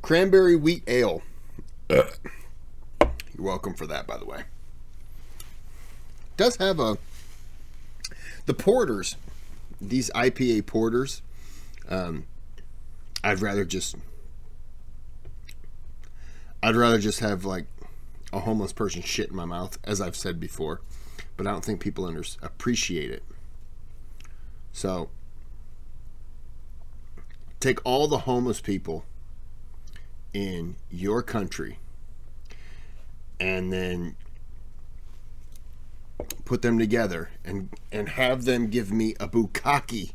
Cranberry wheat ale. You're welcome for that, by the way. It does have the porters, these IPA porters. I'd rather just have like a homeless person shit in my mouth, as I've said before, but I don't think people appreciate it. So take all the homeless people in your country and then put them together and have them give me a bukkake.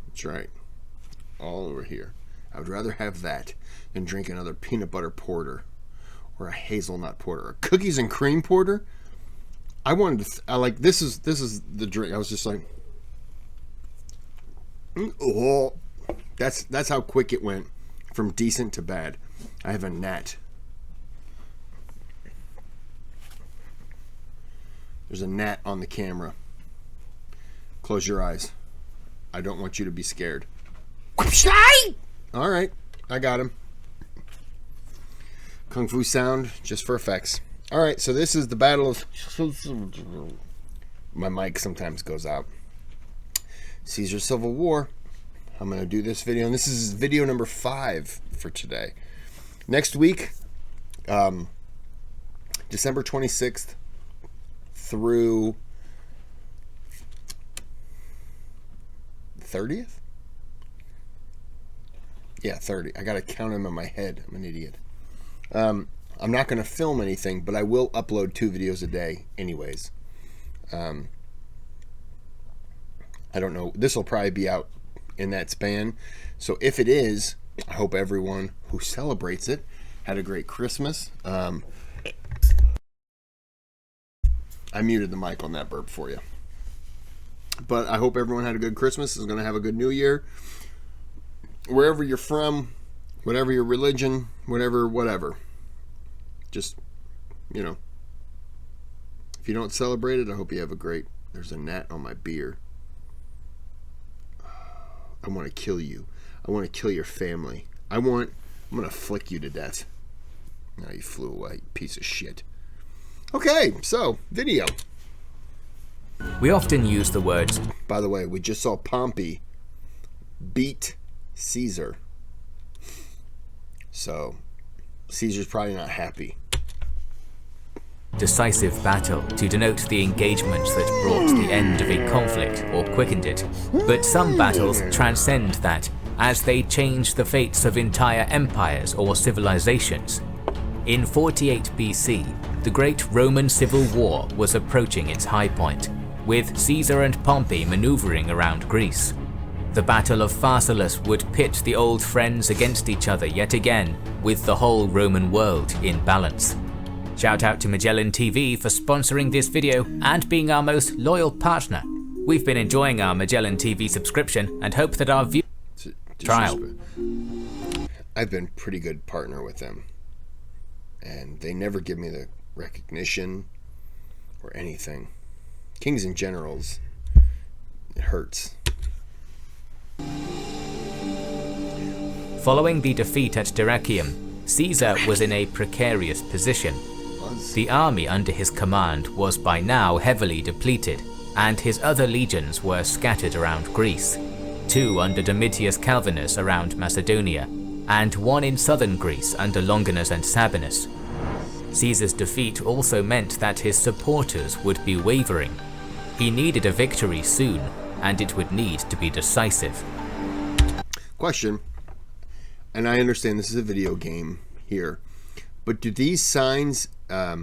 That's right. All over here. I would rather have that than drink another peanut butter porter or a hazelnut porter or cookies and cream porter. I wanted to this is the drink. I was just like, oh, that's how quick it went from decent to bad. I have a gnat. There's a gnat on the camera. Close your eyes. I don't want you to be scared. All right, I got him. Kung Fu sound just for effects. All right, so this is the battle of... My mic sometimes goes out. Caesar Civil War. I'm going to do this video, and this is video number 5 for today. Next week, December 26th through 30th? Yeah, 30. I got to count them in my head. I'm an idiot. I'm not going to film anything, but I will upload 2 videos a day anyways. I don't know. This will probably be out in that span. So if it is, I hope everyone who celebrates it had a great Christmas. I muted the mic on that burp for you. But I hope everyone had a good Christmas, is going to have a good New Year. Wherever you're from, whatever your religion, whatever. Just, if you don't celebrate it, I hope you have a great... There's a gnat on my beer. I want to kill you. I want to kill your family. I'm going to flick you to death. Now you flew away, piece of shit. Okay, so, video. We often use the words... By the way, we just saw Pompey beat Caesar. So, Caesar's probably not happy. decisive battle to denote the engagement that brought the end of a conflict or quickened it. But some battles transcend that, as they change the fates of entire empires or civilizations. In 48 BC, the Great Roman Civil War was approaching its high point, with Caesar and Pompey maneuvering around Greece. The Battle of Pharsalus would pit the old friends against each other yet again, with the whole Roman world in balance. Shout out to Magellan TV for sponsoring this video and being our most loyal partner. We've been enjoying our Magellan TV subscription and hope that our trial. I've been pretty good partner with them, and they never give me the recognition or anything. Kings and generals, it hurts. Following the defeat at Dyrrhachium, Caesar was in a precarious position. The army under his command was by now heavily depleted, and his other legions were scattered around Greece, 2 under Domitius Calvinus around Macedonia, and 1 in southern Greece under Longinus and Sabinus. Caesar's defeat also meant that his supporters would be wavering. He needed a victory soon, and it would need to be decisive. Question, and I understand this is a video game here, but do these signs, I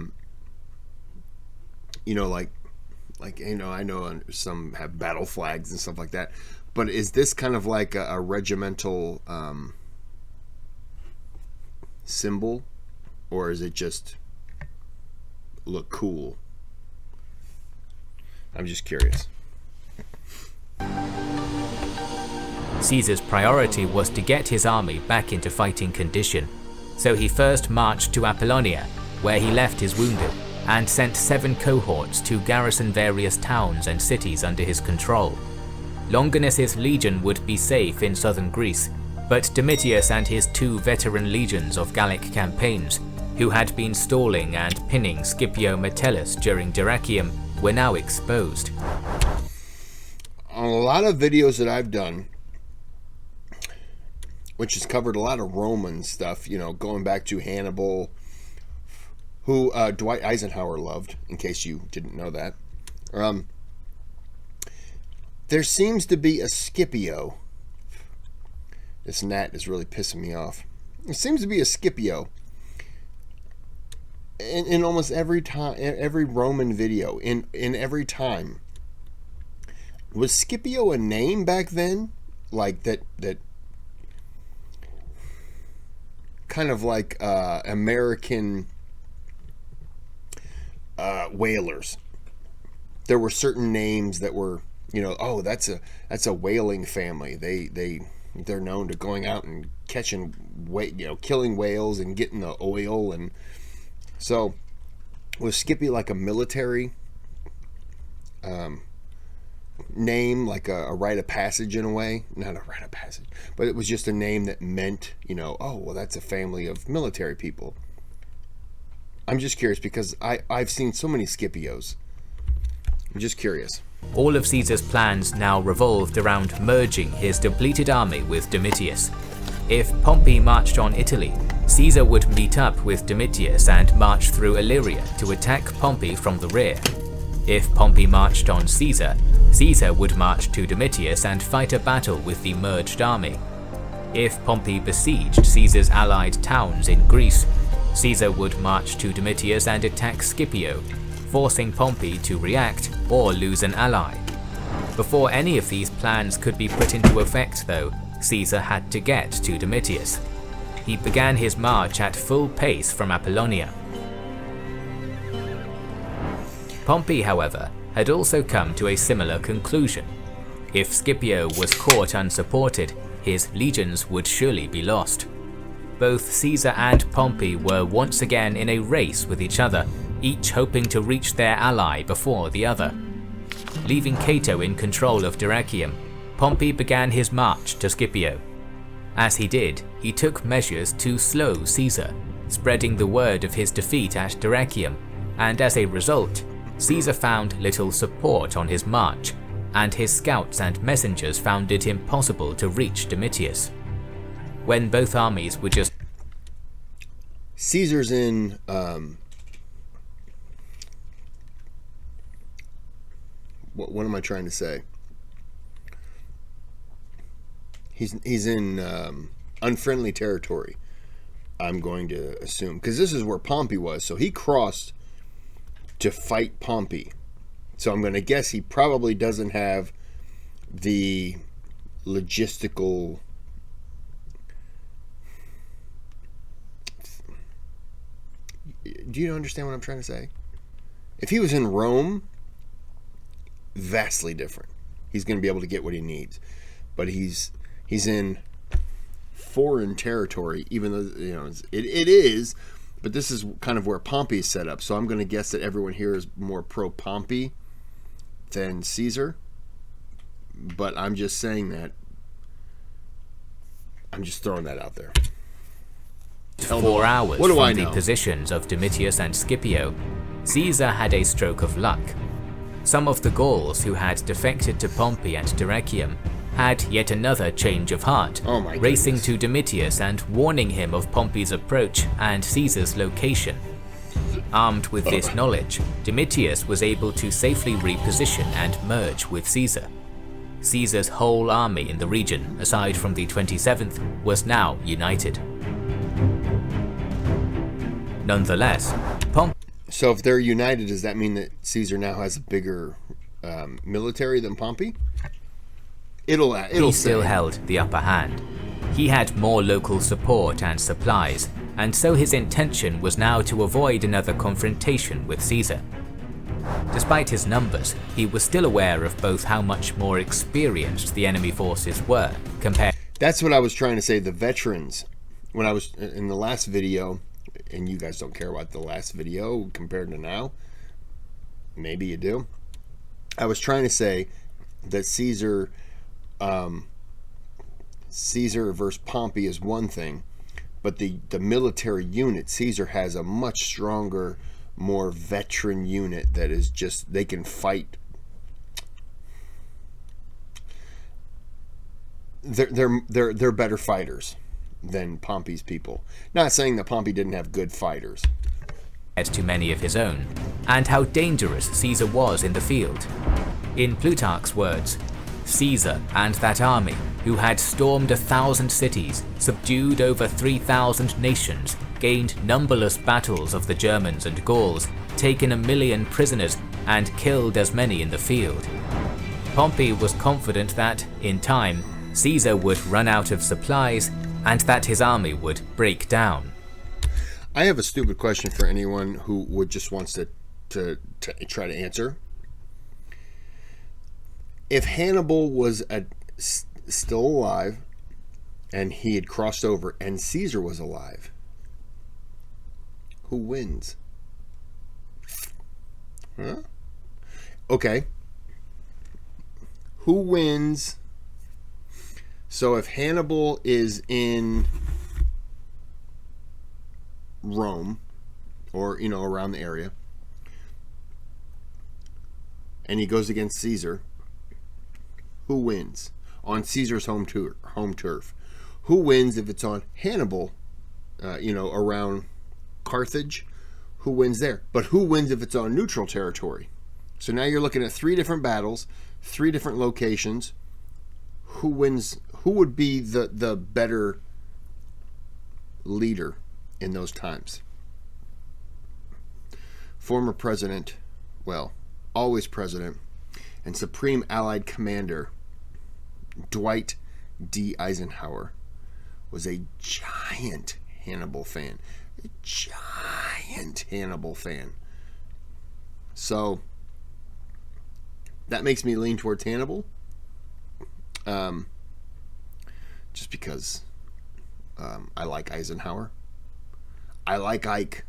know some have battle flags and stuff like that, but is this kind of like a regimental symbol, or is it just look cool? I'm just curious. Caesar's priority was to get his army back into fighting condition, so he first marched to Apollonia, where he left his wounded, and sent 7 cohorts to garrison various towns and cities under his control. Longinus's legion would be safe in southern Greece, But Domitius and his 2 veteran legions of Gallic campaigns, who had been stalling and pinning Scipio Metellus during Dyrrhachium, were now exposed. On a lot of videos that I've done, which has covered a lot of Roman stuff, you know, going back to Hannibal, who Dwight Eisenhower loved, in case you didn't know that. There seems to be a Scipio. This gnat is really pissing me off. There seems to be a Scipio in almost every time, every Roman video, in every time. Was Scipio a name back then? Like that kind of like American whalers. There were certain names that were, you know, oh, that's a whaling family. They're known to going out and catching, killing whales and getting the oil. And so was Scipio like a military name, like a rite of passage in a way? Not a rite of passage, but it was just a name that meant, you know, oh, well, that's a family of military people. I'm just curious because I've seen so many Scipios. I'm just curious. All of Caesar's plans now revolved around merging his depleted army with Domitius. If Pompey marched on Italy, Caesar would meet up with Domitius and march through Illyria to attack Pompey from the rear. If Pompey marched on Caesar, Caesar would march to Domitius and fight a battle with the merged army. If Pompey besieged Caesar's allied towns in Greece, Caesar would march to Domitius and attack Scipio, forcing Pompey to react or lose an ally. Before any of these plans could be put into effect though, Caesar had to get to Domitius. He began his march at full pace from Apollonia. Pompey, however, had also come to a similar conclusion. If Scipio was caught unsupported, his legions would surely be lost. Both Caesar and Pompey were once again in a race with each other, each hoping to reach their ally before the other. Leaving Cato in control of Dyrrhachium, Pompey began his march to Scipio. As he did, he took measures to slow Caesar, spreading the word of his defeat at Dyrrhachium, and as a result, Caesar found little support on his march, and his scouts and messengers found it impossible to reach Domitius. When both armies were just... Caesar's in... What am I trying to say? He's in unfriendly territory, I'm going to assume, because this is where Pompey was. So he crossed to fight Pompey. So I'm going to guess he probably doesn't have the logistical do you understand what I'm trying to say? If he was in Rome, vastly different. He's going to be able to get what he needs. But he's in foreign territory, even though, you know, it is, but this is kind of where Pompey is set up. So I'm going to guess that everyone here is more pro Pompey than Caesar. But I'm just saying that. I'm just throwing that out there. 4 hours what do from I the know? positions of Domitius and Scipio, Caesar had a stroke of luck. Some of the Gauls who had defected to Pompey at Dyrrhachium had yet another change of heart, racing to Domitius and warning him of Pompey's approach and Caesar's location. Armed with this knowledge, Domitius was able to safely reposition and merge with Caesar. Caesar's whole army in the region, aside from the 27th, was now united. Nonetheless, So if they're united, does that mean that Caesar now has a bigger military than Pompey? He still held the upper hand. He had more local support and supplies, and so his intention was now to avoid another confrontation with Caesar. Despite his numbers, he was still aware of both how much more experienced the enemy forces were compared. That's what I was trying to say, the veterans. When I was in the last video, and you guys don't care about the last video compared to now, maybe you do. I was trying to say that Caesar Caesar versus Pompey is one thing, but the military unit, Caesar has a much stronger, more veteran unit that is just, they can fight. They're better fighters than Pompey's people. Not saying that Pompey didn't have good fighters. To many of his own, and how dangerous Caesar was in the field. In Plutarch's words, Caesar and that army, who had stormed 1,000 cities, subdued over 3,000 nations, gained numberless battles of the Germans and Gauls, taken 1 million prisoners, and killed as many in the field. Pompey was confident that, in time, Caesar would run out of supplies and that his army would break down. I have a stupid question for anyone who would just wants to try to answer. If Hannibal was still alive and he had crossed over and Caesar was alive, who wins? Huh? Okay. Who wins? So if Hannibal is in Rome, or around the area, and he goes against Caesar, who wins on Caesar's home turf? Who wins if it's on Hannibal, around Carthage? Who wins there? But who wins if it's on neutral territory? So now you're looking at 3 different battles, 3 different locations. Who wins? Who would be the better leader in those times? Former president, always president, and Supreme Allied Commander Dwight D. Eisenhower was a giant Hannibal fan. A giant Hannibal fan. So that makes me lean towards Hannibal. Just because I like Eisenhower. I like Ike.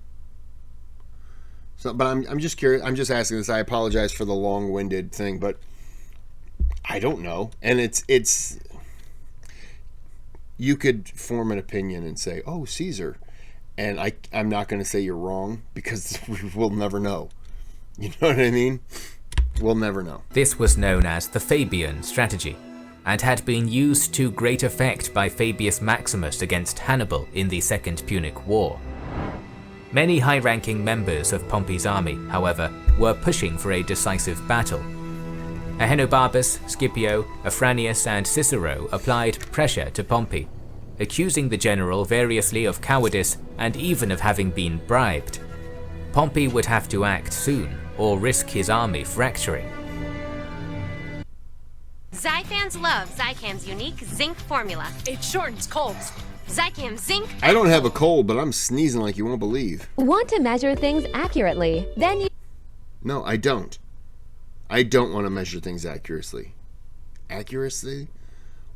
So, but I'm just curious. I'm just asking this. I apologize for the long-winded thing, but I don't know. And it's you could form an opinion and say, "Oh, Caesar," and I'm not going to say you're wrong because we'll never know. You know what I mean? We'll never know. This was known as the Fabian strategy, and had been used to great effect by Fabius Maximus against Hannibal in the Second Punic War. Many high-ranking members of Pompey's army, however, were pushing for a decisive battle. Ahenobarbus, Scipio, Afranius and Cicero applied pressure to Pompey, accusing the general variously of cowardice and even of having been bribed. Pompey would have to act soon, or risk his army fracturing. Zyfans love Zycam's unique zinc formula. It shortens colds. Zycam zinc. I don't have a cold, but I'm sneezing like you won't believe. Want to measure things accurately? Then you... No, I don't. I don't want to measure things accurately. Accuracy?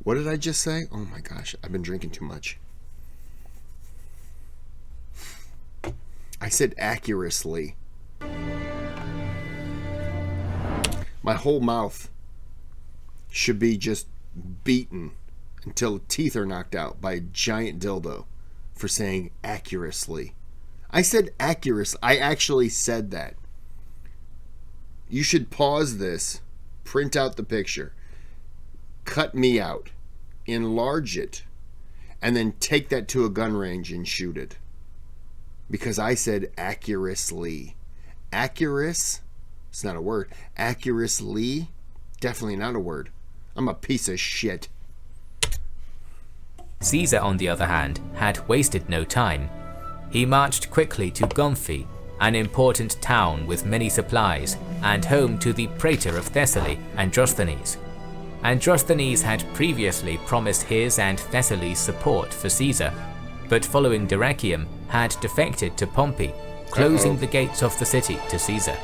What did I just say? Oh my gosh, I've been drinking too much. I said accuracy. My whole mouth should be just beaten until teeth are knocked out by a giant dildo for saying accuracy. I said accuracy. I actually said that. You should pause this, print out the picture, cut me out, enlarge it, and then take that to a gun range and shoot it. Because I said accuracy. Accurous? It's not a word. Accuracy? Definitely not a word. I'm a piece of shit. Caesar, on the other hand, had wasted no time. He marched quickly to Gomphi, an important town with many supplies, and home to the praetor of Thessaly, Androsthenes. Androsthenes had previously promised his and Thessaly's support for Caesar, but following Dyrrachium had defected to Pompey, closing the gates of the city to Caesar.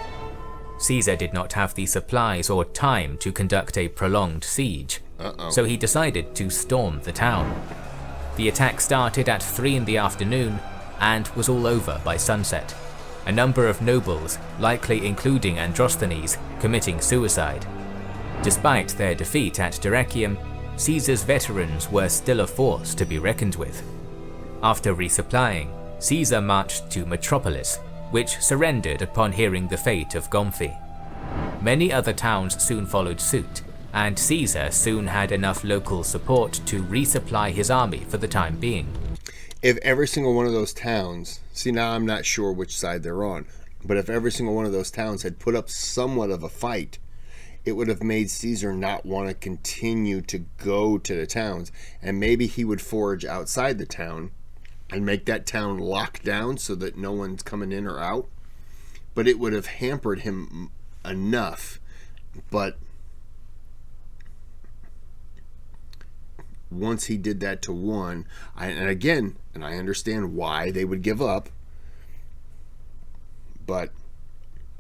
Caesar did not have the supplies or time to conduct a prolonged siege, so he decided to storm the town. The attack started at 3 in the afternoon and was all over by sunset, a number of nobles, likely including Androsthenes, committing suicide. Despite their defeat at Dyrrachium, Caesar's veterans were still a force to be reckoned with. After resupplying, Caesar marched to Metropolis, which surrendered upon hearing the fate of Gomphi. Many other towns soon followed suit, and Caesar soon had enough local support to resupply his army for the time being. If every single one of those towns, see, now I'm not sure which side they're on, but if every single one of those towns had put up somewhat of a fight, it would have made Caesar not want to continue to go to the towns, and maybe he would forage outside the town and make that town locked down so that no one's coming in or out. But it would have hampered him enough. But once he did that to one, and I understand why they would give up, but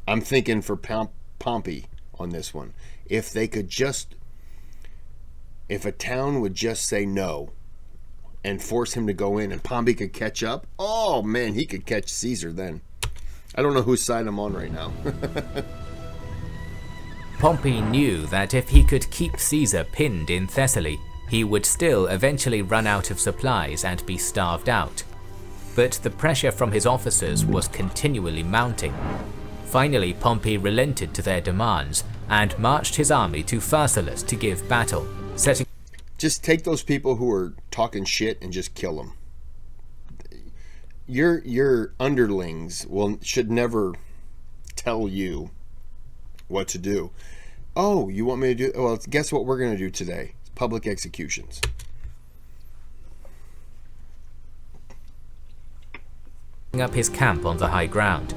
I'm thinking for Pompey on this one, if a town would just say no and force him to go in and Pompey could catch up, oh man, he could catch Caesar then. I don't know whose side I'm on right now. Pompey knew that if he could keep Caesar pinned in Thessaly, he would still eventually run out of supplies and be starved out. But the pressure from his officers was continually mounting. Finally, Pompey relented to their demands and marched his army to Pharsalus to give battle, setting. Just take those people who are talking shit and just kill them. Your underlings should never tell you what to do. Oh, you want me to do? Well, guess what we're going to do today? It's public executions. Up his camp on the high ground.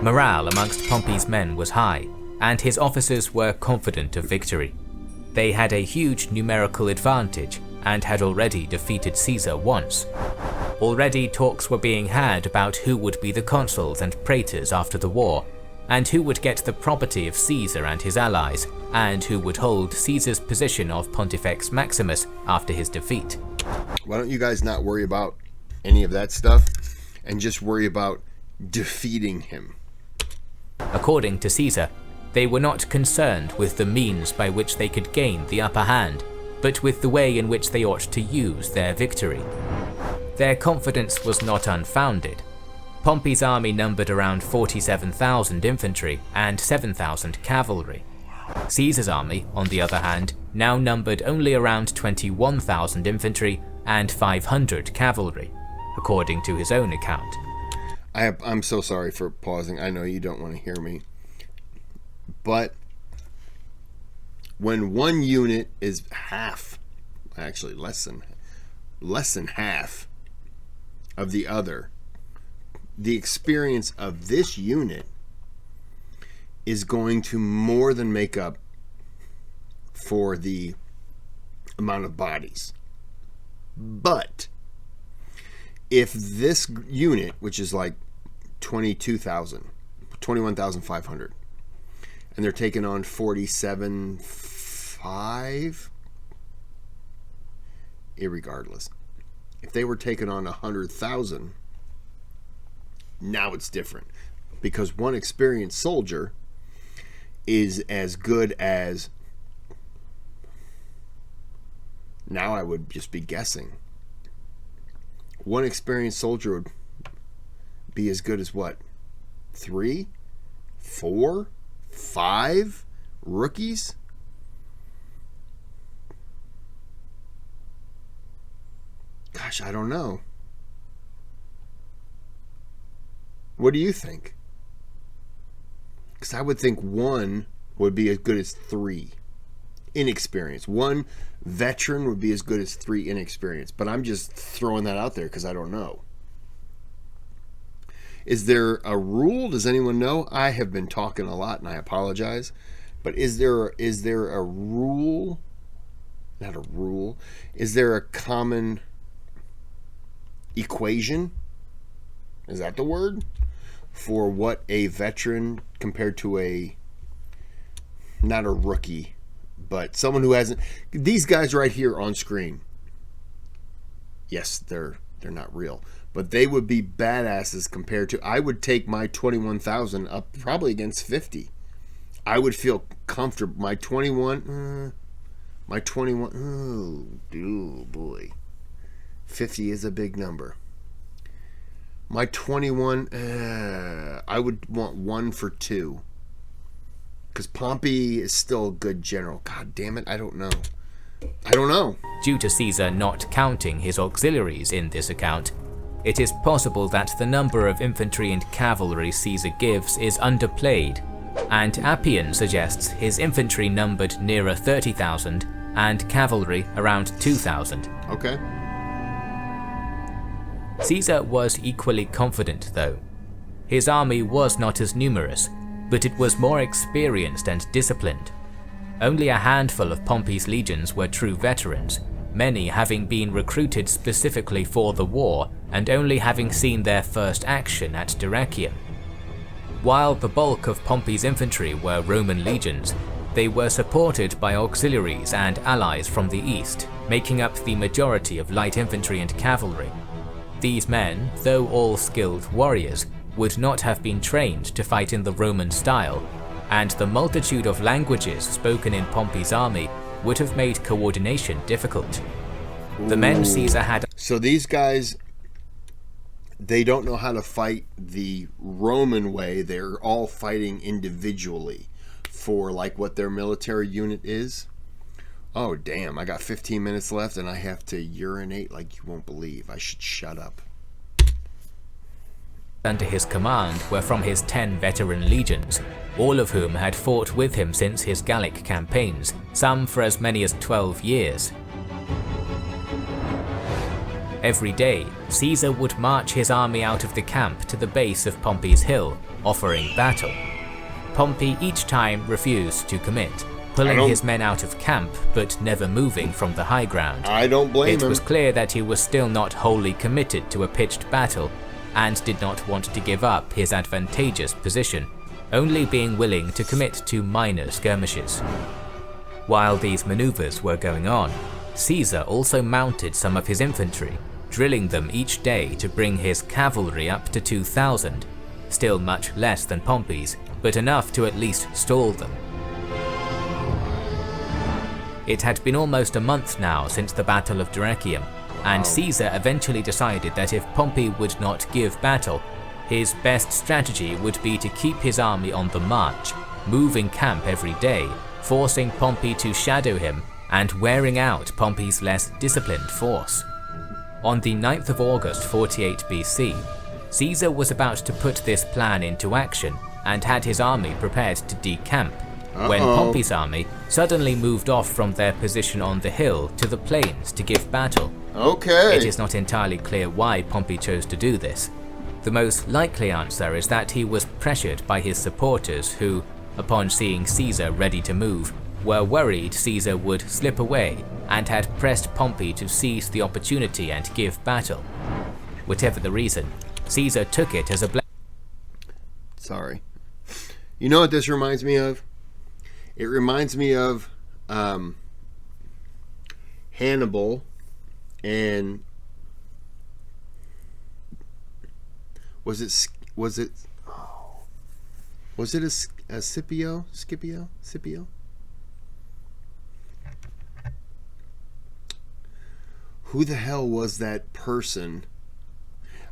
Morale amongst Pompey's men was high, and his officers were confident of victory. They had a huge numerical advantage and had already defeated Caesar once. Already talks were being had about who would be the consuls and praetors after the war, and who would get the property of Caesar and his allies, and who would hold Caesar's position of Pontifex Maximus after his defeat. Why don't you guys not worry about any of that stuff and just worry about defeating him? According to Caesar, they were not concerned with the means by which they could gain the upper hand, but with the way in which they ought to use their victory. Their confidence was not unfounded. Pompey's army numbered around 47,000 infantry and 7,000 cavalry. Caesar's army, on the other hand, now numbered only around 21,000 infantry and 500 cavalry, according to his own account. I'm so sorry for pausing. I know you don't want to hear me. But when one unit is half, actually less than half of the other, the experience of this unit is going to more than make up for the amount of bodies. But if this unit, which is like 21,500, and they're taking on 47,500, irregardless, if they were taking on 100,000, now it's different, because one experienced soldier is as good as, now I would just be guessing, one experienced soldier would be as good as what? 3, 4, 5 rookies? Gosh, I don't know. What do you think? Because I would think one would be as good as 3 inexperienced. One veteran would be as good as 3 inexperienced. But I'm just throwing that out there because I don't know. Is there a rule? Does anyone know? I have been talking a lot and I apologize. But is there a rule? Not a rule. Is there a common equation? Is that the word? For what a veteran compared to a, not a rookie, but someone who hasn't, these guys right here on screen, yes, they're not real, but they would be badasses compared to, I would take my 21,000 up probably against 50. I would feel comfortable. My 21, oh boy. 50 is a big number. My 21, I would want 1 for 2. Because Pompey is still a good general. God damn it, I don't know. Due to Caesar not counting his auxiliaries in this account, it is possible that the number of infantry and cavalry Caesar gives is underplayed, and Appian suggests his infantry numbered nearer 30,000 and cavalry around 2,000. Okay. Caesar was equally confident though. His army was not as numerous, but it was more experienced and disciplined. Only a handful of Pompey's legions were true veterans, many having been recruited specifically for the war and only having seen their first action at Dyrrhachium. While the bulk of Pompey's infantry were Roman legions, they were supported by auxiliaries and allies from the east, making up the majority of light infantry and cavalry. These men, though all skilled warriors, would not have been trained to fight in the Roman style, and the multitude of languages spoken in Pompey's army would have made coordination difficult. The men Caesar had... So these guys, they don't know how to fight the Roman way. They're all fighting individually for like what their military unit is. Oh damn, I got 15 minutes left and I have to urinate like you won't believe. I should shut up. Under his command were from his 10 veteran legions, all of whom had fought with him since his Gallic campaigns, some for as many as 12 years. Every day, Caesar would march his army out of the camp to the base of Pompey's hill, offering battle. Pompey each time refused to commit, pulling his men out of camp but never moving from the high ground. I don't blame him. It was clear that he was still not wholly committed to a pitched battle, and did not want to give up his advantageous position, only being willing to commit to minor skirmishes. While these maneuvers were going on, Caesar also mounted some of his infantry, drilling them each day to bring his cavalry up to 2,000, still much less than Pompey's, but enough to at least stall them. It had been almost a month now since the Battle of Dyrrhachium, and Caesar eventually decided that if Pompey would not give battle, his best strategy would be to keep his army on the march, moving camp every day, forcing Pompey to shadow him and wearing out Pompey's less disciplined force. On the 9th of August 48 BC, Caesar was about to put this plan into action and had his army prepared to decamp, when Pompey's army suddenly moved off from their position on the hill to the plains to give battle. Okay. It is not entirely clear why Pompey chose to do this. The most likely answer is that he was pressured by his supporters who, upon seeing Caesar ready to move, were worried Caesar would slip away and had pressed Pompey to seize the opportunity and give battle. Whatever the reason, Caesar took it as a blessing. Sorry. You know what this reminds me of? It reminds me of Hannibal and was it a Scipio? Who the hell was that person?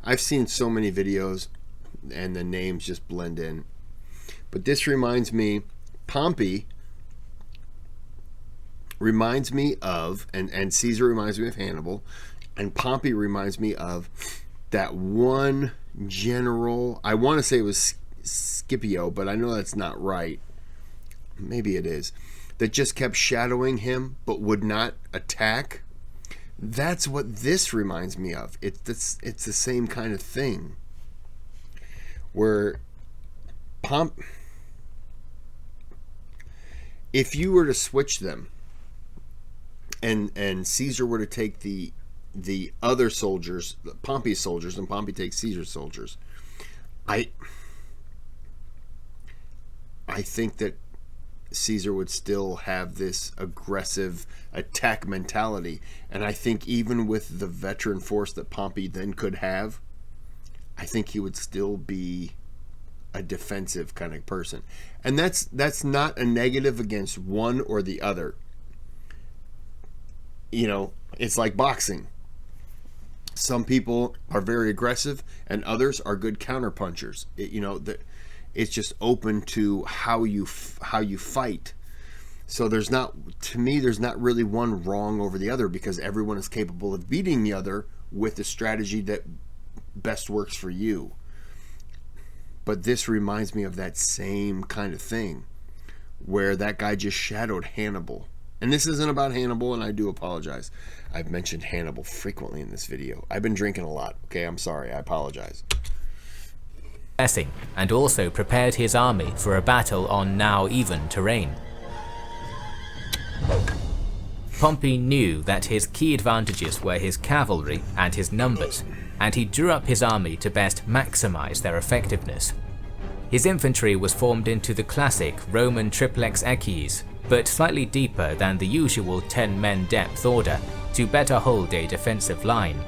I've seen so many videos and the names just blend in. But this reminds me, Pompey reminds me of, and Caesar reminds me of Hannibal, and Pompey reminds me of that one general. I want to say it was Scipio, but I know that's not right. Maybe it is. That just kept shadowing him, but would not attack. That's what this reminds me of. It's the same kind of thing. Where if you were to switch them, and Caesar were to take the other soldiers, Pompey's soldiers, and Pompey takes Caesar's soldiers, I think that Caesar would still have this aggressive attack mentality, and I think even with the veteran force that Pompey then could have, I think he would still be a defensive kind of person. And that's not a negative against one or the other. You know, it's like boxing. Some people are very aggressive and others are good counterpunchers. It's just open to how you fight. So there's not really one wrong over the other, because everyone is capable of beating the other with the strategy that best works for you. But this reminds me of that same kind of thing where that guy just shadowed Hannibal. And this isn't about Hannibal, and I do apologize. I've mentioned Hannibal frequently in this video. I've been drinking a lot, okay? I'm sorry. I apologize. And also prepared his army for a battle on now even terrain. Pompey knew that his key advantages were his cavalry and his numbers, and he drew up his army to best maximize their effectiveness. His infantry was formed into the classic Roman triplex equies, but slightly deeper than the usual 10-men depth order to better hold a defensive line.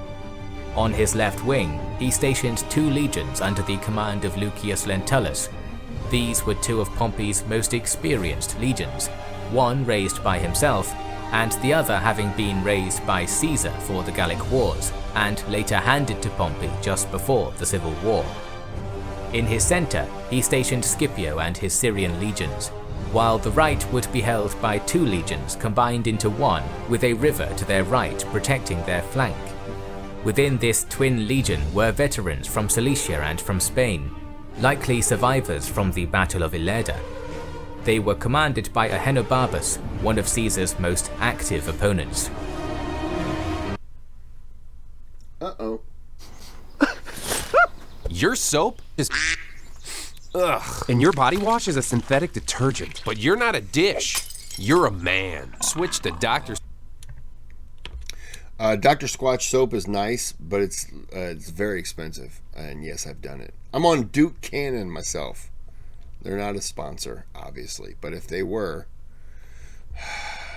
On his left wing, he stationed 2 legions under the command of Lucius Lentulus. These were 2 of Pompey's most experienced legions, one raised by himself, and the other having been raised by Caesar for the Gallic Wars, and later handed to Pompey just before the Civil War. In his centre, he stationed Scipio and his Syrian legions, while the right would be held by 2 legions combined into one, with a river to their right protecting their flank. Within this twin legion were veterans from Cilicia and from Spain, likely survivors from the Battle of Ilerda. They were commanded by Ahenobarbus, one of Caesar's most active opponents. Uh-oh. Your soap is ugh, and your body wash is a synthetic detergent. But you're not a dish. You're a man. Switch to Dr. Dr. Squatch soap is nice, but it's very expensive. And yes, I've done it. I'm on Duke Cannon myself. They're not a sponsor, obviously, but if they were,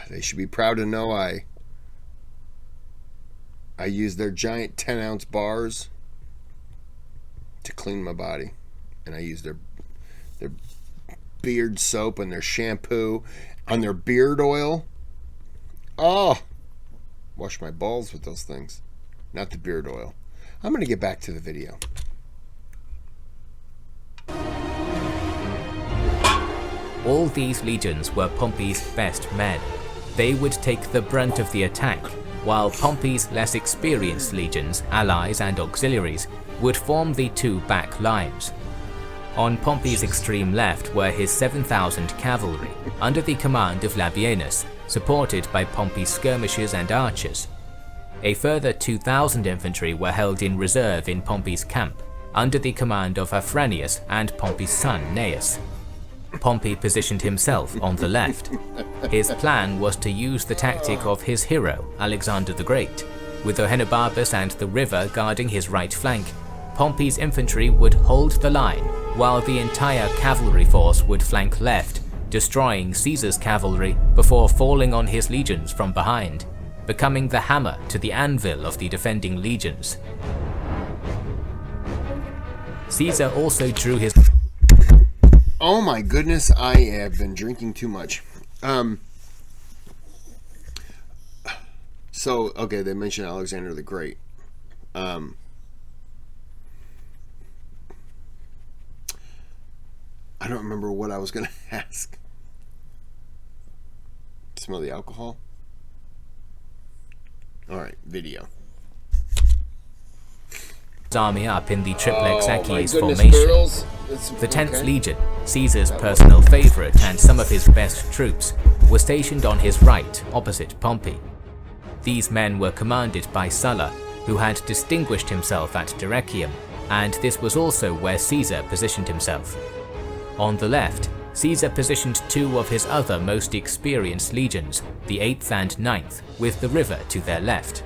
they should be proud to know I use their giant 10-ounce bars to clean my body, and I use their beard soap and their shampoo and their beard oil. Oh, wash my balls with those things, not the beard oil. I'm going to get back to the video. All these legions were Pompey's best men. They would take the brunt of the attack, while Pompey's less experienced legions, allies and auxiliaries would form the 2 back lines. On Pompey's extreme left were his 7,000 cavalry, under the command of Labienus, supported by Pompey's skirmishers and archers. A further 2,000 infantry were held in reserve in Pompey's camp, under the command of Afranius and Pompey's son Gnaeus. Pompey positioned himself on the left. His plan was to use the tactic of his hero, Alexander the Great. With Ahenobarbus and the river guarding his right flank, Pompey's infantry would hold the line, while the entire cavalry force would flank left, destroying Caesar's cavalry before falling on his legions from behind, becoming the hammer to the anvil of the defending legions. Caesar also drew his... Oh my goodness, I have been drinking too much. So, okay, they mentioned Alexander the Great. I don't remember what I was going to ask. Smell the alcohol? Alright, video. Army up in the triplex equies formation. Girls. The 10th Legion, Caesar's personal favourite and some of his best troops, were stationed on his right, opposite Pompey. These men were commanded by Sulla, who had distinguished himself at Dyrrhachium, and this was also where Caesar positioned himself. On the left, Caesar positioned 2 of his other most experienced legions, the 8th and 9th, with the river to their left.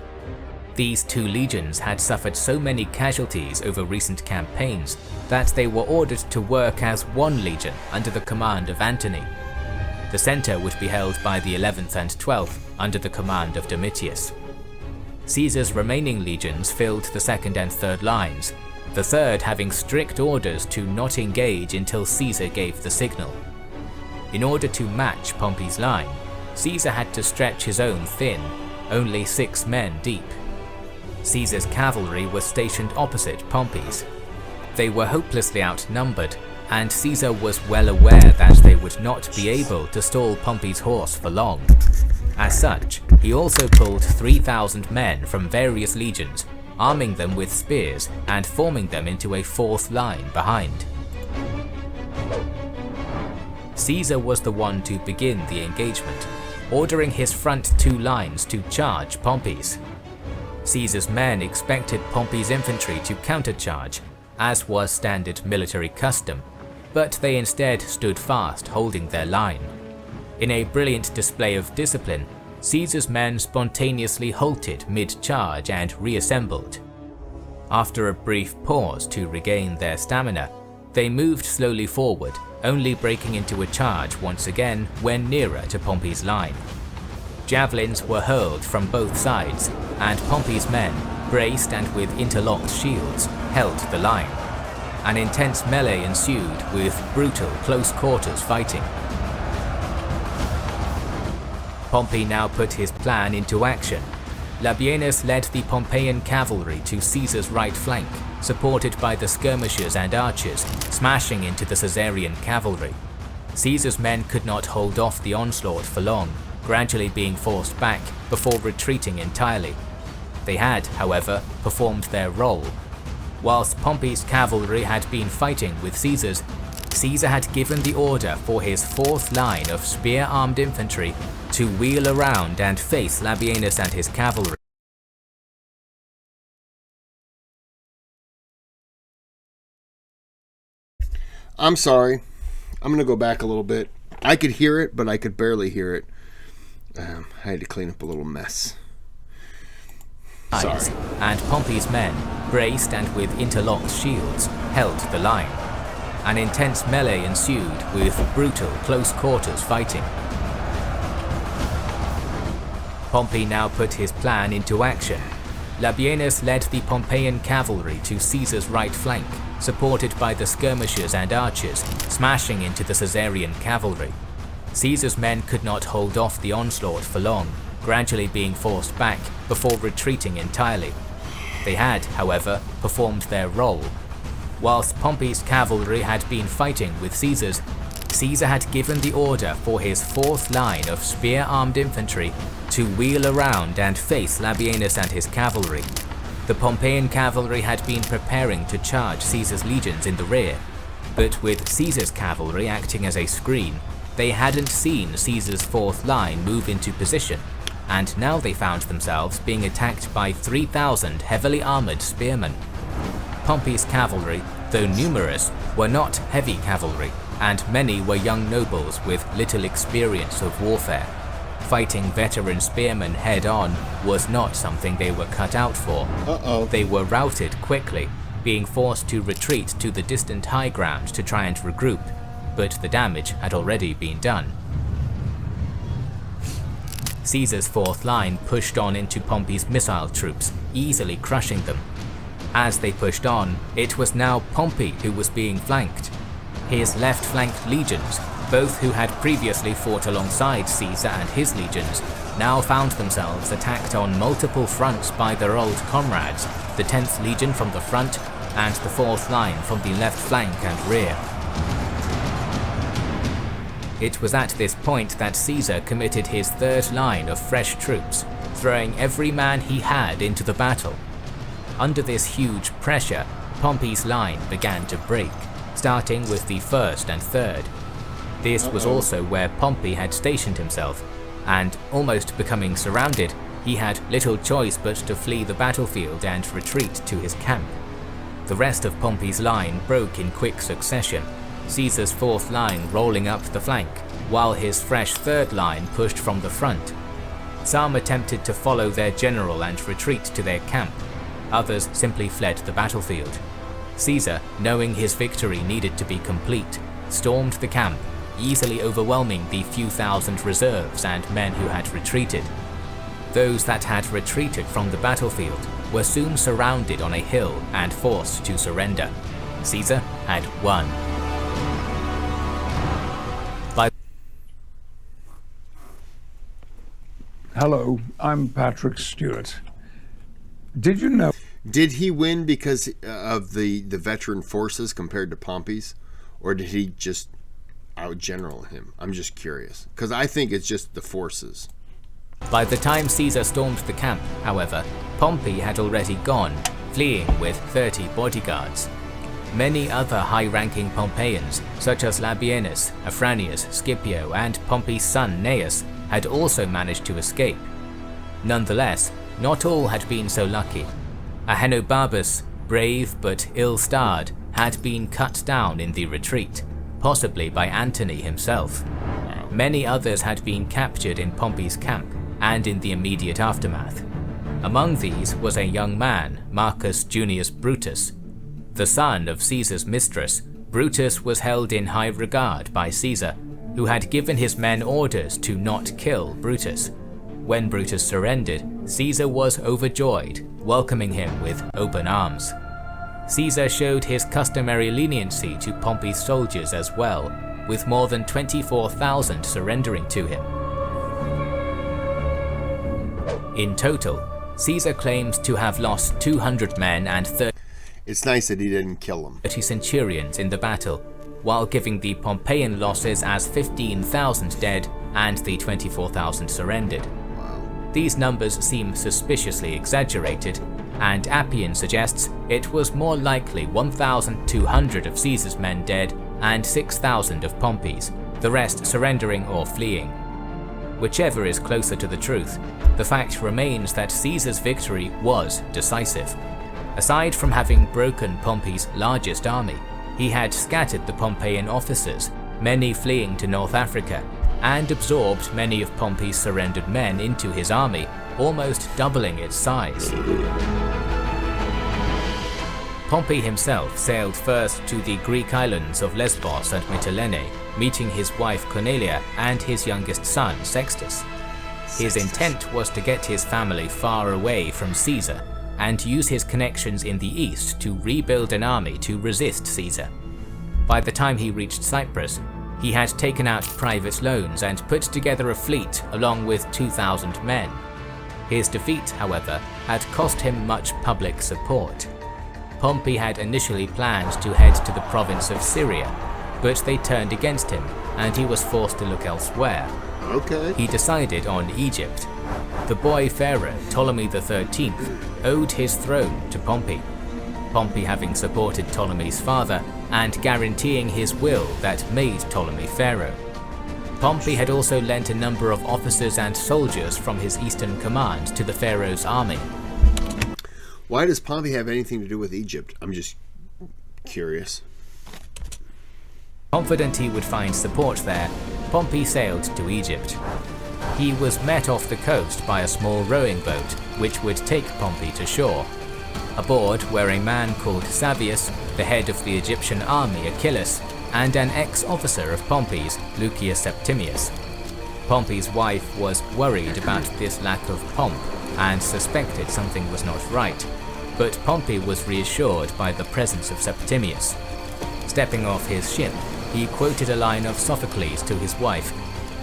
These 2 legions had suffered so many casualties over recent campaigns that they were ordered to work as one legion under the command of Antony. The centre would be held by the 11th and 12th under the command of Domitius. Caesar's remaining legions filled the 2nd and 3rd lines, the third having strict orders to not engage until Caesar gave the signal. In order to match Pompey's line, Caesar had to stretch his own thin, only 6 men deep. Caesar's cavalry was stationed opposite Pompey's. They were hopelessly outnumbered, and Caesar was well aware that they would not be able to stall Pompey's horse for long. As such, he also pulled 3,000 men from various legions, arming them with spears and forming them into a fourth line behind. Caesar was the one to begin the engagement, ordering his front 2 lines to charge Pompey's. Caesar's men expected Pompey's infantry to countercharge, as was standard military custom, but they instead stood fast holding their line. In a brilliant display of discipline, Caesar's men spontaneously halted mid-charge and reassembled. After a brief pause to regain their stamina, they moved slowly forward, only breaking into a charge once again when nearer to Pompey's line. Javelins were hurled from both sides, and Pompey's men, braced and with interlocked shields, held the line. An intense melee ensued with brutal close-quarters fighting. Pompey now put his plan into action. Labienus led the Pompeian cavalry to Caesar's right flank, supported by the skirmishers and archers, smashing into the Caesarian cavalry. Caesar's men could not hold off the onslaught for long, gradually being forced back before retreating entirely. They had, however, performed their role. Whilst Pompey's cavalry had been fighting with Caesar's, Caesar had given the order for his fourth line of spear-armed infantry to wheel around and face Labienus and his cavalry. I'm sorry. I'm going to go back a little bit. I could hear it, but I could barely hear it. I had to clean up a little mess. Sorry. And Pompey's men, braced and with interlocked shields, held the line. An intense melee ensued with brutal close-quarters fighting. Pompey now put his plan into action. Labienus led the Pompeian cavalry to Caesar's right flank, supported by the skirmishers and archers, smashing into the Caesarian cavalry. Caesar's men could not hold off the onslaught for long, gradually being forced back before retreating entirely. They had, however, performed their role. Whilst Pompey's cavalry had been fighting with Caesar's, Caesar had given the order for his fourth line of spear-armed infantry to wheel around and face Labienus and his cavalry. The Pompeian cavalry had been preparing to charge Caesar's legions in the rear, but with Caesar's cavalry acting as a screen, they hadn't seen Caesar's fourth line move into position, and now they found themselves being attacked by 3,000 heavily armoured spearmen. Pompey's cavalry, though numerous, were not heavy cavalry, and many were young nobles with little experience of warfare. Fighting veteran spearmen head-on was not something they were cut out for. They were routed quickly, being forced to retreat to the distant high ground to try and regroup, but the damage had already been done. Caesar's fourth line pushed on into Pompey's missile troops, easily crushing them. As they pushed on, it was now Pompey who was being flanked. His left-flanked legions, both who had previously fought alongside Caesar and his legions, now found themselves attacked on multiple fronts by their old comrades, the 10th Legion from the front and the 4th line from the left flank and rear. It was at this point that Caesar committed his third line of fresh troops, throwing every man he had into the battle. Under this huge pressure, Pompey's line began to break, starting with the 1st and 3rd. This was also where Pompey had stationed himself, and almost becoming surrounded, he had little choice but to flee the battlefield and retreat to his camp. The rest of Pompey's line broke in quick succession, Caesar's 4th line rolling up the flank, while his fresh 3rd line pushed from the front. Some attempted to follow their general and retreat to their camp, others simply fled the battlefield. Caesar, knowing his victory needed to be complete, stormed the camp, easily overwhelming the few thousand reserves and men who had retreated. Those that had retreated from the battlefield were soon surrounded on a hill and forced to surrender. Caesar had won. Hello, I'm Patrick Stewart. Did you know? Did he win because of the veteran forces compared to Pompey's? Or did he just outgeneral him? I'm just curious. Because I think it's just the forces. By the time Caesar stormed the camp, however, Pompey had already gone, fleeing with 30 bodyguards. Many other high-ranking Pompeians, such as Labienus, Afranius, Scipio, and Pompey's son Gnaeus, had also managed to escape. Nonetheless, not all had been so lucky. Ahenobarbus, brave but ill-starred, had been cut down in the retreat, possibly by Antony himself. Many others had been captured in Pompey's camp and in the immediate aftermath. Among these was a young man, Marcus Junius Brutus. The son of Caesar's mistress, Brutus was held in high regard by Caesar, who had given his men orders to not kill Brutus. When Brutus surrendered, Caesar was overjoyed, welcoming him with open arms. Caesar showed his customary leniency to Pompey's soldiers as well, with more than 24,000 surrendering to him. In total, Caesar claims to have lost 200 men and 30 It's nice that he didn't kill them. centurions in the battle, while giving the Pompeian losses as 15,000 dead and the 24,000 surrendered. These numbers seem suspiciously exaggerated, and Appian suggests it was more likely 1,200 of Caesar's men dead and 6,000 of Pompey's, the rest surrendering or fleeing. Whichever is closer to the truth, the fact remains that Caesar's victory was decisive. Aside from having broken Pompey's largest army, he had scattered the Pompeian officers, many fleeing to North Africa, and absorbed many of Pompey's surrendered men into his army, almost doubling its size. Pompey himself sailed first to the Greek islands of Lesbos and Mytilene, meeting his wife Cornelia and his youngest son Sextus. His intent was to get his family far away from Caesar, and use his connections in the east to rebuild an army to resist Caesar. By the time he reached Cyprus, he had taken out private loans and put together a fleet along with 2,000 men. His defeat, however, had cost him much public support. Pompey had initially planned to head to the province of Syria, but they turned against him and he was forced to look elsewhere. He decided on Egypt. The boy pharaoh Ptolemy XIII owed his throne to Pompey, Pompey having supported Ptolemy's father and guaranteeing his will that made Ptolemy pharaoh. Pompey had also lent a number of officers and soldiers from his eastern command to the pharaoh's army. Why does Pompey have anything to do with Egypt? I'm just curious. Confident he would find support there, Pompey sailed to Egypt. He was met off the coast by a small rowing boat, which would take Pompey to shore. Aboard were a man called Savius, the head of the Egyptian army Achillas, and an ex-officer of Pompey's, Lucius Septimius. Pompey's wife was worried about this lack of pomp and suspected something was not right, but Pompey was reassured by the presence of Septimius. Stepping off his ship, he quoted a line of Sophocles to his wife: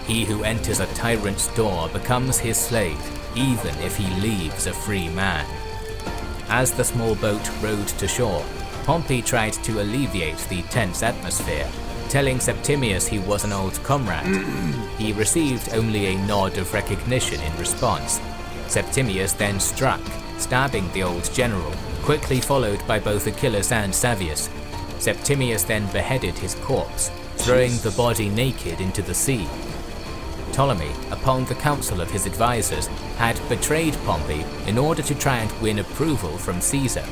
"He who enters a tyrant's door becomes his slave, even if he leaves a free man." As the small boat rowed to shore, Pompey tried to alleviate the tense atmosphere, telling Septimius he was an old comrade. He received only a nod of recognition in response. Septimius then struck, stabbing the old general, quickly followed by both Achillas and Savius. Septimius then beheaded his corpse, throwing the body naked into the sea. Ptolemy, upon the counsel of his advisors, had betrayed Pompey in order to try and win approval from Caesar.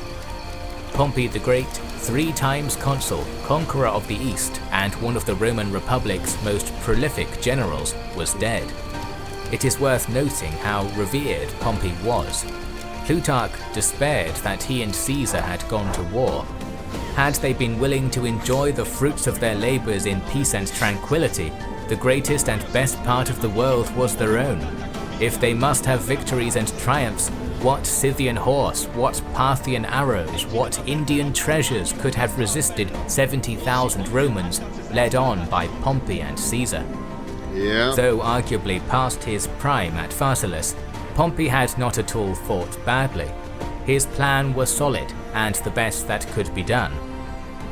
Pompey the Great, 3 times consul, conqueror of the East, and one of the Roman Republic's most prolific generals, was dead. It is worth noting how revered Pompey was. Plutarch despaired that he and Caesar had gone to war. Had they been willing to enjoy the fruits of their labors in peace and tranquility, the greatest and best part of the world was their own. If they must have victories and triumphs, What Scythian horse, what Parthian arrows, what Indian treasures could have resisted 70,000 Romans led on by Pompey and Caesar? Yeah. Though arguably past his prime at Pharsalus, Pompey had not at all fought badly. His plan was solid and the best that could be done.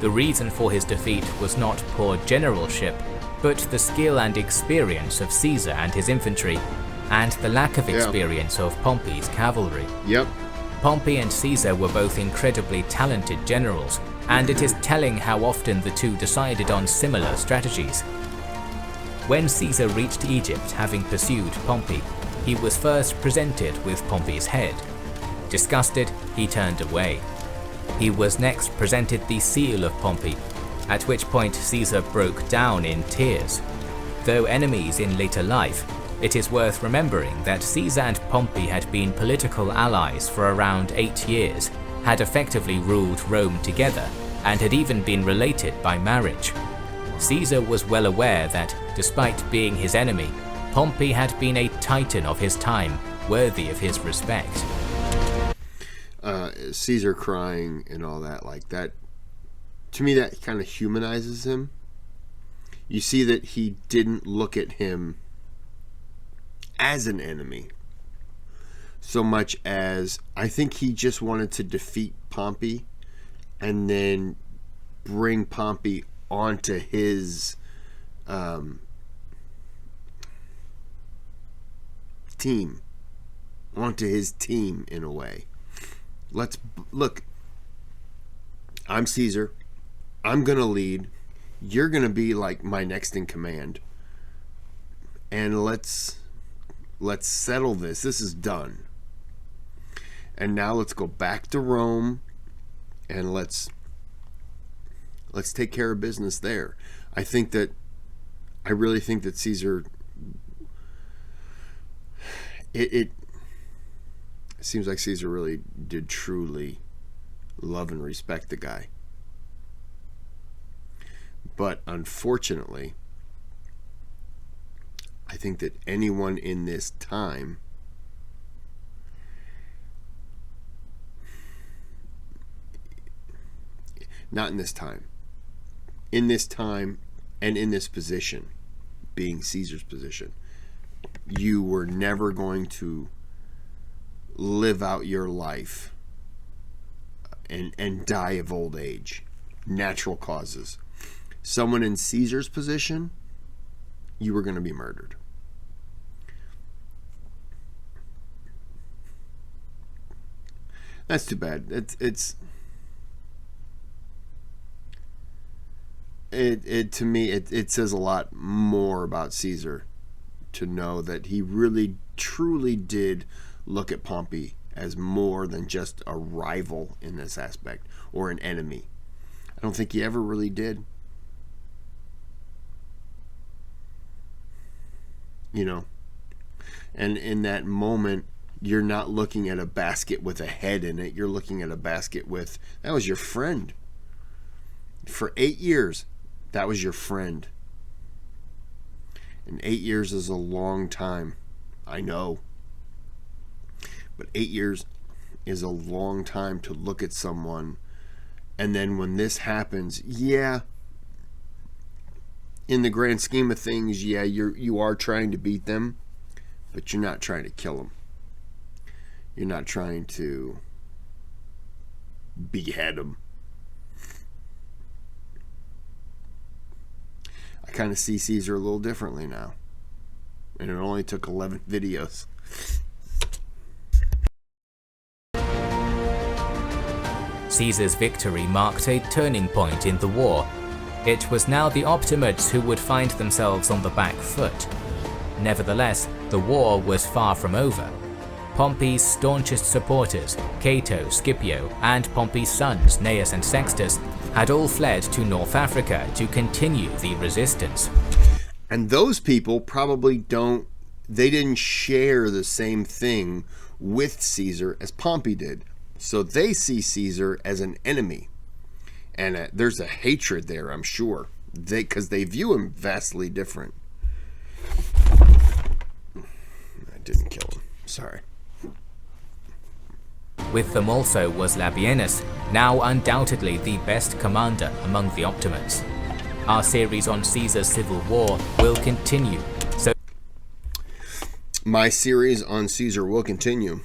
The reason for his defeat was not poor generalship, but the skill and experience of Caesar and his infantry, and the lack of experience of Pompey's cavalry. Yep. Pompey and Caesar were both incredibly talented generals, and it is telling how often the two decided on similar strategies. When Caesar reached Egypt having pursued Pompey, he was first presented with Pompey's head. Disgusted, he turned away. He was next presented the seal of Pompey, at which point Caesar broke down in tears. Though enemies in later life, it is worth remembering that Caesar and Pompey had been political allies for around 8 years, had effectively ruled Rome together, and had even been related by marriage. Caesar was well aware that, despite being his enemy, Pompey had been a titan of his time, worthy of his respect. Caesar crying and all that, like that, to me that kind of humanizes him. You see that he didn't look at him as an enemy so much as I think he just wanted to defeat Pompey and then bring Pompey onto his team, in a way. Let's look. I'm Caesar. I'm gonna lead. You're gonna be like my next in command, and let's settle this. This is done. And now let's go back to Rome, and let's take care of business there. I really think that Caesar. It seems like Caesar really did truly love and respect the guy. But unfortunately, I think that anyone in this time not in this time. In this time and in this position, being Caesar's position, you were never going to live out your life and die of old age. Natural causes. Someone in Caesar's position, you were going to be murdered. That's too bad. It to me it says a lot more about Caesar to know that he really truly did look at Pompey as more than just a rival in this aspect or an enemy. I don't think he ever really did. You know, and in that moment, you're not looking at a basket with a head in it. You're looking at a basket with, that was your friend. For 8 years, that was your friend. And 8 years is a long time. I know. But 8 years is a long time to look at someone. And then when this happens, yeah, in the grand scheme of things, yeah, you are trying to beat them, but you're not trying to kill them. You're not trying to behead them. I kind of see Caesar a little differently now. And it only took 11 videos. Caesar's victory marked a turning point in the war. It was now the Optimates who would find themselves on the back foot. Nevertheless, the war was far from over. Pompey's staunchest supporters, Cato, Scipio, and Pompey's sons, Gnaeus and Sextus, had all fled to North Africa to continue the resistance. And those people probably didn't share the same thing with Caesar as Pompey did. So they see Caesar as an enemy. And there's a hatred there, I'm sure, because they view him vastly different. I didn't kill him. Sorry. With them also was Labienus, now undoubtedly the best commander among the Optimates. Our series on Caesar's civil war will continue, so my series on Caesar will continue.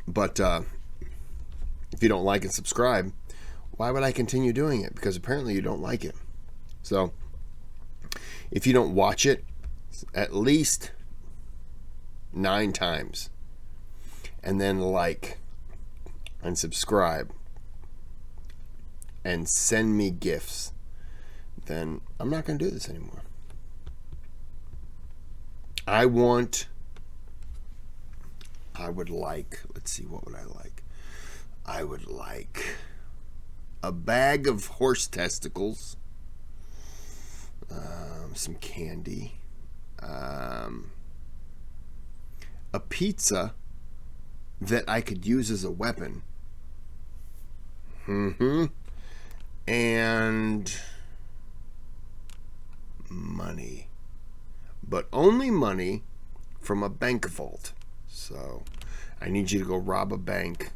But if you don't like and subscribe, why would I continue doing it? Because apparently you don't like it. So if you don't watch it at least 9 times and then like and subscribe and send me gifts, then I'm not going to do this anymore. Let's see, what would I like? I would like a bag of horse testicles, some candy, a pizza that I could use as a weapon, and money, but only money from a bank vault. So I need you to go rob a bank.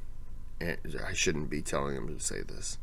And I shouldn't be telling him to say this.